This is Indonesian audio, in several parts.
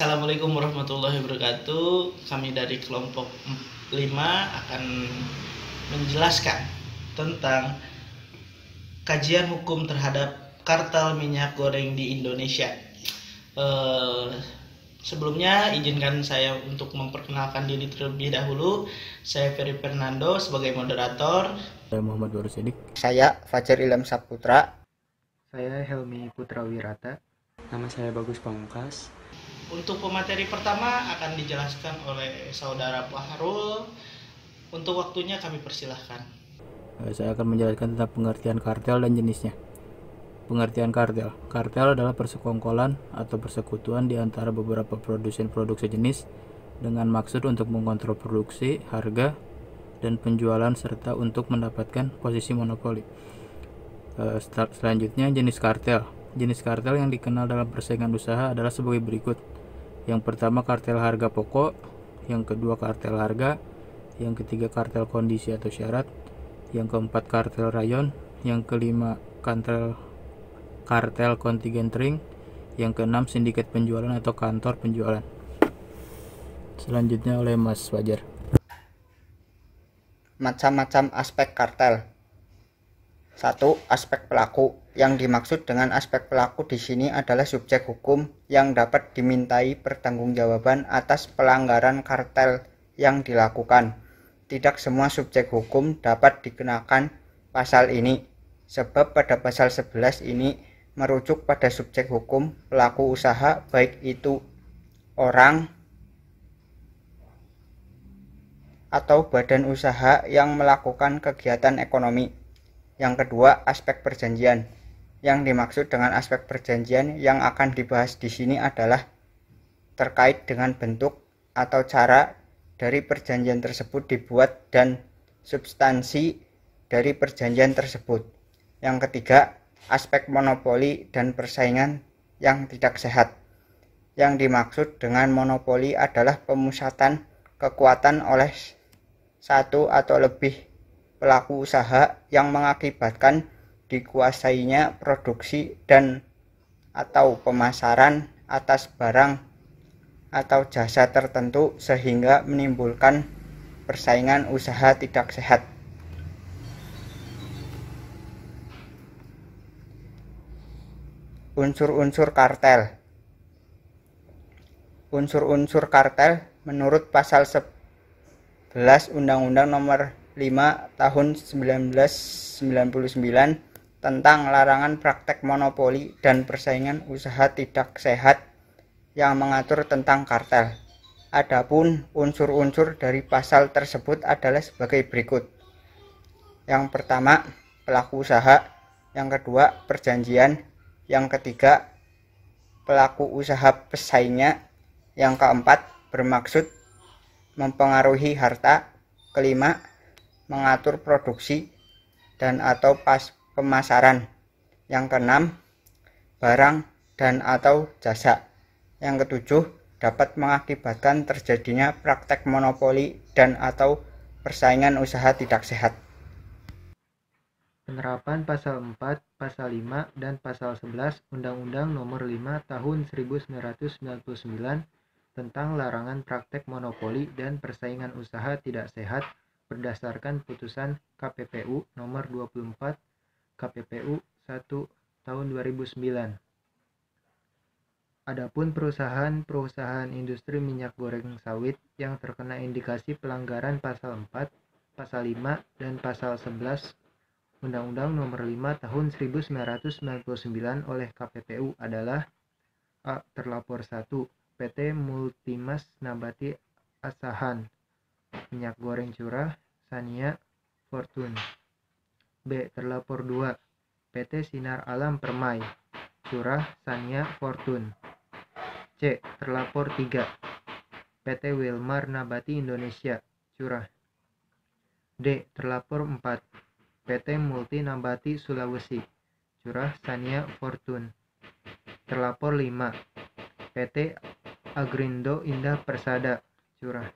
Assalamualaikum warahmatullahi wabarakatuh. Kami dari kelompok 5 akan menjelaskan tentang kajian hukum terhadap kartel minyak goreng di Indonesia. Sebelumnya izinkan saya untuk memperkenalkan diri terlebih dahulu. Saya Ferry Fernando sebagai moderator. Saya Muhammad Baru Sidik. Saya Fajar Ilham Saputra. Saya Helmi Putra Wirata. Nama saya Bagus Pamungkas. Untuk pemateri pertama akan dijelaskan oleh saudara Fahrul. Untuk waktunya kami persilahkan. Saya akan menjelaskan tentang pengertian kartel dan jenisnya. Pengertian kartel. Kartel adalah persekongkolan atau persekutuan di antara beberapa produsen produk sejenis dengan maksud untuk mengontrol produksi, harga, dan penjualan serta untuk mendapatkan posisi monopoli. Selanjutnya jenis kartel. Jenis kartel yang dikenal dalam persaingan usaha adalah sebagai berikut. Yang pertama kartel harga pokok, yang kedua kartel harga, yang ketiga kartel kondisi atau syarat, yang keempat kartel rayon, yang kelima kartel kontingen ring, yang keenam sindikat penjualan atau kantor penjualan. Selanjutnya oleh Mas Fajar. Macam-macam aspek kartel. 1. Aspek pelaku. Yang dimaksud dengan aspek pelaku di sini adalah subjek hukum yang dapat dimintai pertanggungjawaban atas pelanggaran kartel yang dilakukan. Tidak semua subjek hukum dapat dikenakan pasal ini, sebab pada pasal 11 ini merujuk pada subjek hukum pelaku usaha, baik itu orang atau badan usaha yang melakukan kegiatan ekonomi. Yang kedua, aspek perjanjian. Yang dimaksud dengan aspek perjanjian yang akan dibahas di sini adalah terkait dengan bentuk atau cara dari perjanjian tersebut dibuat dan substansi dari perjanjian tersebut. Yang ketiga, aspek monopoli dan persaingan yang tidak sehat. Yang dimaksud dengan monopoli adalah pemusatan kekuatan oleh satu atau lebih pelaku usaha yang mengakibatkan dikuasainya produksi dan atau pemasaran atas barang atau jasa tertentu sehingga menimbulkan persaingan usaha tidak sehat. Unsur-unsur kartel. Unsur-unsur kartel menurut pasal 11 Undang-Undang Nomor 5 Tahun 1999 tentang larangan praktek monopoli dan persaingan usaha tidak sehat yang mengatur tentang kartel. Adapun unsur-unsur dari pasal tersebut adalah sebagai berikut. Yang pertama, pelaku usaha. Yang kedua, perjanjian. Yang ketiga, pelaku usaha pesaingnya. Yang keempat, bermaksud mempengaruhi harta. Kelima, mengatur produksi dan atau pemasaran. Yang keenam, barang dan atau jasa. Yang ketujuh, dapat mengakibatkan terjadinya praktek monopoli dan atau persaingan usaha tidak sehat. Penerapan pasal 4, pasal 5, dan pasal 11 Undang-Undang Nomor 5 Tahun 1999 tentang larangan praktek monopoli dan persaingan usaha tidak sehat berdasarkan putusan KPPU nomor 24 KPPU 1 tahun 2009. Adapun perusahaan industri minyak goreng sawit yang terkena indikasi pelanggaran pasal 4, pasal 5, dan pasal 11 Undang-Undang nomor 5 tahun 1999 oleh KPPU adalah A. Terlapor 1. PT Multimas Nabati Asahan minyak goreng curah Sania Fortune. B. Terlapor 2. PT Sinar Alam Permai curah Sania Fortune. C. Terlapor 3. PT Wilmar Nabati Indonesia curah. D. Terlapor 4. PT Multi Nabati Sulawesi curah Sania Fortune. Terlapor 5. PT Agrindo Indah Persada curah.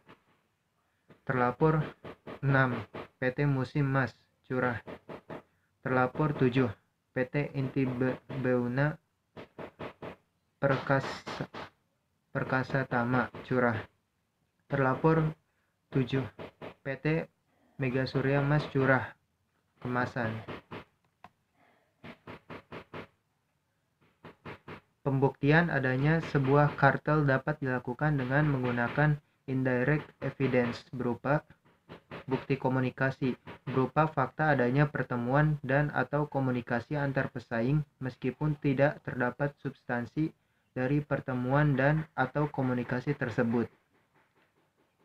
Terlapor 6. PT Musim Mas curah. Terlapor 7. PT Inti Beuna Perkasa Perkasa Tama Curah. Terlapor 7. PT Mega Surya Mas Curah Kemasan. Pembuktian adanya sebuah kartel dapat dilakukan dengan menggunakan indirect evidence berupa bukti komunikasi, berupa fakta adanya pertemuan dan atau komunikasi antar pesaing meskipun tidak terdapat substansi dari pertemuan dan atau komunikasi tersebut.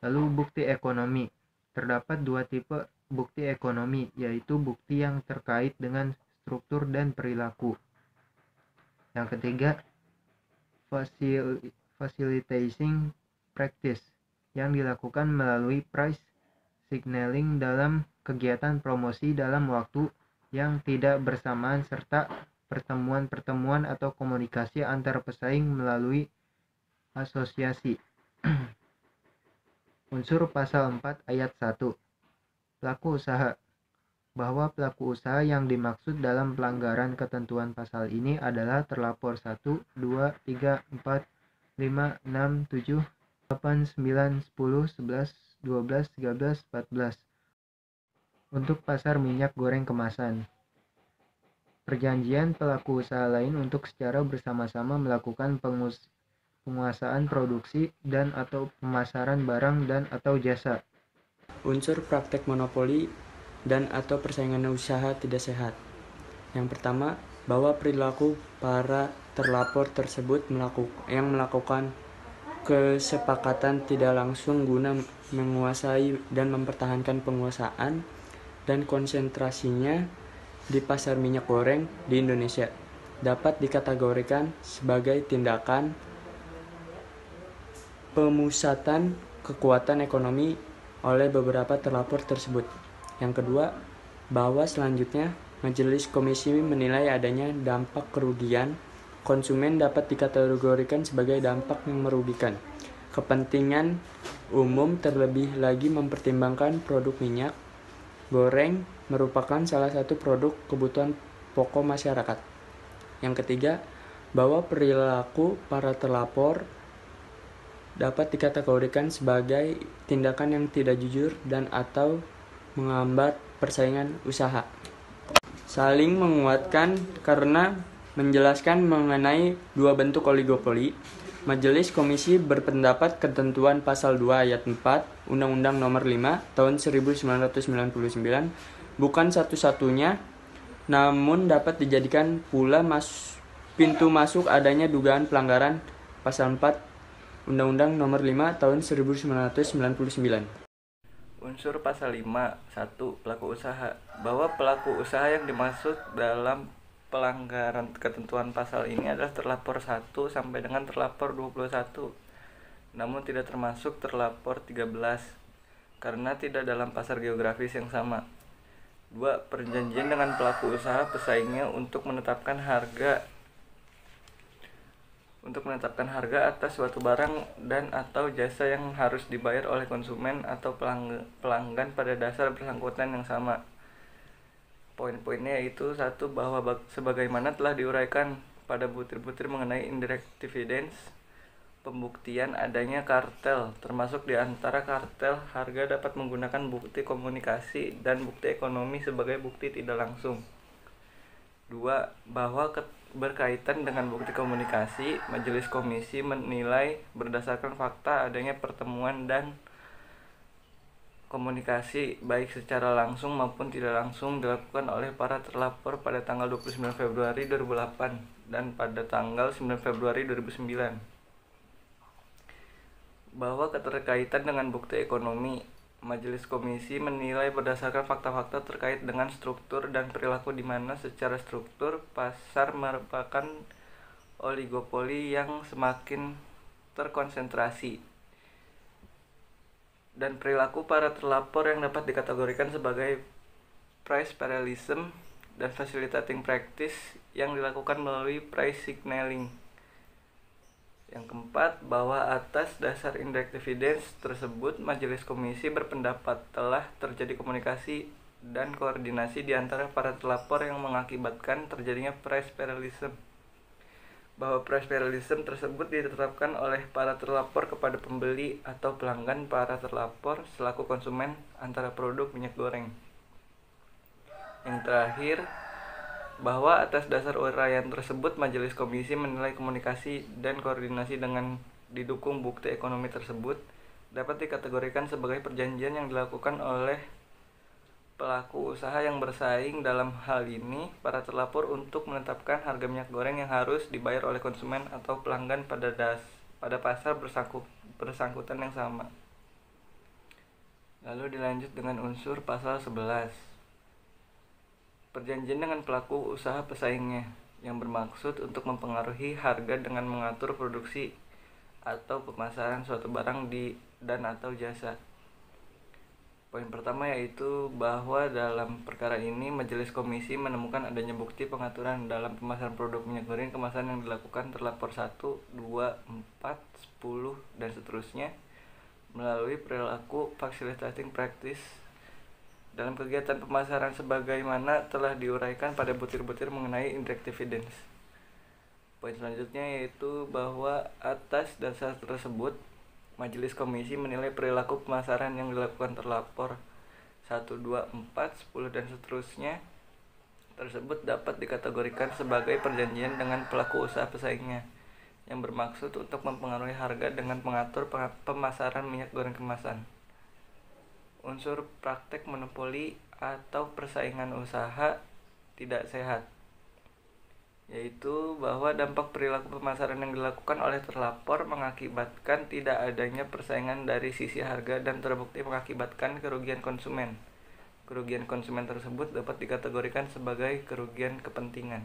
Lalu bukti ekonomi. Terdapat dua tipe bukti ekonomi, yaitu bukti yang terkait dengan struktur dan perilaku. Yang ketiga, facilitating practice, yang dilakukan melalui price signaling dalam kegiatan promosi dalam waktu yang tidak bersamaan serta pertemuan-pertemuan atau komunikasi antar pesaing melalui asosiasi. Unsur pasal 4 ayat 1. Pelaku usaha. Bahwa pelaku usaha yang dimaksud dalam pelanggaran ketentuan pasal ini adalah terlapor 1, 2, 3, 4, 5, 6, 7, 8, 9, 10, 11, 12, 13, 14. Untuk pasar minyak goreng kemasan. Perjanjian pelaku usaha lain untuk secara bersama-sama melakukan penguasaan produksi dan atau pemasaran barang dan atau jasa. Unsur praktek monopoli dan atau persaingan usaha tidak sehat. Yang pertama, bahwa perilaku para terlapor tersebut yang melakukan kesepakatan tidak langsung guna menguasai dan mempertahankan penguasaan dan konsentrasinya di pasar minyak goreng di Indonesia dapat dikategorikan sebagai tindakan pemusatan kekuatan ekonomi oleh beberapa terlapor tersebut. Yang kedua, bahwa selanjutnya Majelis Komisi menilai adanya dampak kerugian konsumen dapat dikategorikan sebagai dampak yang merugikan kepentingan umum, terlebih lagi mempertimbangkan produk minyak goreng merupakan salah satu produk kebutuhan pokok masyarakat. Yang ketiga, bahwa perilaku para terlapor dapat dikategorikan sebagai tindakan yang tidak jujur dan atau menghambat persaingan usaha. Saling menguatkan karena menjelaskan mengenai dua bentuk oligopoli. Majelis Komisi berpendapat ketentuan pasal 2 ayat 4 Undang-Undang Nomor 5 Tahun 1999 bukan satu-satunya, namun dapat dijadikan pula pintu masuk adanya dugaan pelanggaran pasal 4 Undang-Undang Nomor 5 Tahun 1999. Unsur pasal 5 1. Pelaku usaha. Bahwa pelaku usaha yang dimaksud dalam pelanggaran ketentuan pasal ini adalah terlapor 1 sampai dengan terlapor 21, namun tidak termasuk terlapor 13 karena tidak dalam pasar geografis yang sama. 2. Perjanjian dengan pelaku usaha pesaingnya untuk menetapkan harga atas suatu barang dan atau jasa yang harus dibayar oleh konsumen atau pelanggan pada dasar bersangkutan yang sama. Poin-poinnya yaitu 1. Bahwa sebagaimana telah diuraikan pada butir-butir mengenai indirect evidence, pembuktian adanya kartel, termasuk di antara kartel harga dapat menggunakan bukti komunikasi dan bukti ekonomi sebagai bukti tidak langsung. 2. Bahwa berkaitan dengan bukti komunikasi, Majelis Komisi menilai berdasarkan fakta adanya pertemuan dan komunikasi baik secara langsung maupun tidak langsung dilakukan oleh para terlapor pada tanggal 29 Februari 2008 dan pada tanggal 9 Februari 2009. Bahwa keterkaitan dengan bukti ekonomi, Majelis Komisi menilai berdasarkan fakta-fakta terkait dengan struktur dan perilaku di mana secara struktur pasar merupakan oligopoli yang semakin terkonsentrasi, dan perilaku para terlapor yang dapat dikategorikan sebagai price parallelism dan facilitating practice yang dilakukan melalui price signaling. Yang keempat, bahwa atas dasar indirect evidence tersebut, Majelis Komisi berpendapat telah terjadi komunikasi dan koordinasi di antara para terlapor yang mengakibatkan terjadinya price parallelism. bahwa price parallelism tersebut ditetapkan oleh para terlapor kepada pembeli atau pelanggan para terlapor selaku konsumen antara produk minyak goreng. Yang terakhir, bahwa atas dasar uraian tersebut Majelis Komisi menilai komunikasi dan koordinasi dengan didukung bukti ekonomi tersebut dapat dikategorikan sebagai perjanjian yang dilakukan oleh pelaku usaha yang bersaing, dalam hal ini para terlapor, untuk menetapkan harga minyak goreng yang harus dibayar oleh konsumen atau pelanggan pada pasar bersangkutan yang sama. Lalu dilanjut dengan unsur pasal 11. Perjanjian dengan pelaku usaha pesaingnya yang bermaksud untuk mempengaruhi harga dengan mengatur produksi atau pemasaran suatu barang dan atau jasa. Poin pertama yaitu bahwa dalam perkara ini Majelis Komisi menemukan adanya bukti pengaturan dalam pemasaran produk minyak goreng kemasan yang dilakukan terlapor 1, 2, 4, 10, dan seterusnya melalui perilaku facilitating practice dalam kegiatan pemasaran sebagaimana telah diuraikan pada butir-butir mengenai indirect evidence. Poin selanjutnya yaitu bahwa atas dasar tersebut Majelis Komisi menilai perilaku pemasaran yang dilakukan terlapor 1, 2, 4, 10, dan seterusnya tersebut dapat dikategorikan sebagai perjanjian dengan pelaku usaha pesaingnya yang bermaksud untuk mempengaruhi harga dengan mengatur pemasaran minyak goreng kemasan. Unsur praktek monopoli atau persaingan usaha tidak sehat, yaitu bahwa dampak perilaku pemasaran yang dilakukan oleh terlapor mengakibatkan tidak adanya persaingan dari sisi harga dan terbukti mengakibatkan kerugian konsumen. Kerugian konsumen tersebut dapat dikategorikan sebagai kerugian kepentingan.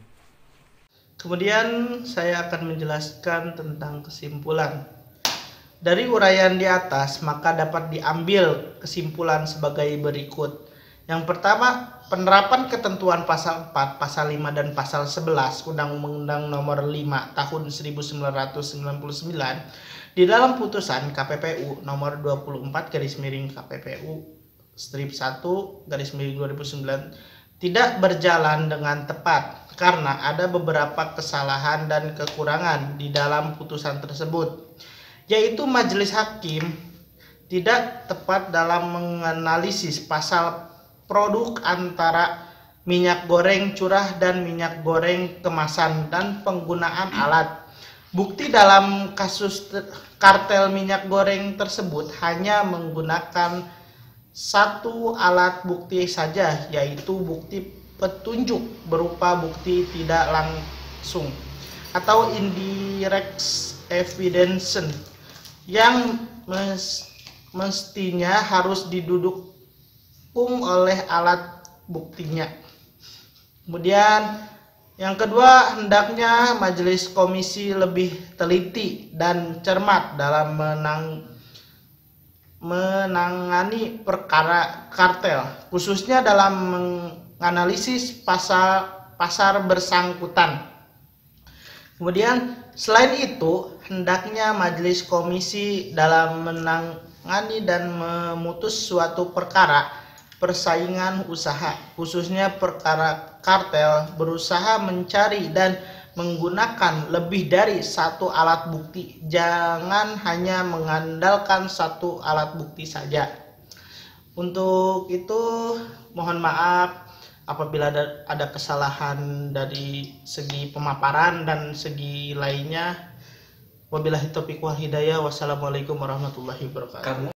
Kemudian saya akan menjelaskan tentang kesimpulan. Dari uraian di atas, maka dapat diambil kesimpulan sebagai berikut. Yang pertama, penerapan ketentuan pasal 4, pasal 5, dan pasal 11 Undang-Undang Nomor 5 Tahun 1999 di dalam putusan KPPU Nomor 24/KPPU strip 1/2009 tidak berjalan dengan tepat karena ada beberapa kesalahan dan kekurangan di dalam putusan tersebut, yaitu majelis hakim tidak tepat dalam menganalisis pasal produk antara minyak goreng curah dan minyak goreng kemasan dan penggunaan alat bukti dalam kasus kartel minyak goreng tersebut hanya menggunakan satu alat bukti saja, yaitu bukti petunjuk berupa bukti tidak langsung atau indirect evidence yang mestinya harus didukung oleh alat buktinya. Kemudian yang kedua, hendaknya Majelis Komisi lebih teliti dan cermat dalam menangani perkara kartel, khususnya dalam menganalisis pasar bersangkutan. Kemudian selain itu, hendaknya Majelis Komisi dalam menangani dan memutus suatu perkara persaingan usaha, khususnya perkara kartel, berusaha mencari dan menggunakan lebih dari satu alat bukti. Jangan hanya mengandalkan satu alat bukti saja. Untuk itu mohon maaf apabila ada kesalahan dari segi pemaparan dan segi lainnya. Wabillahi taufiq wal hidayah. Wassalamualaikum warahmatullahi wabarakatuh.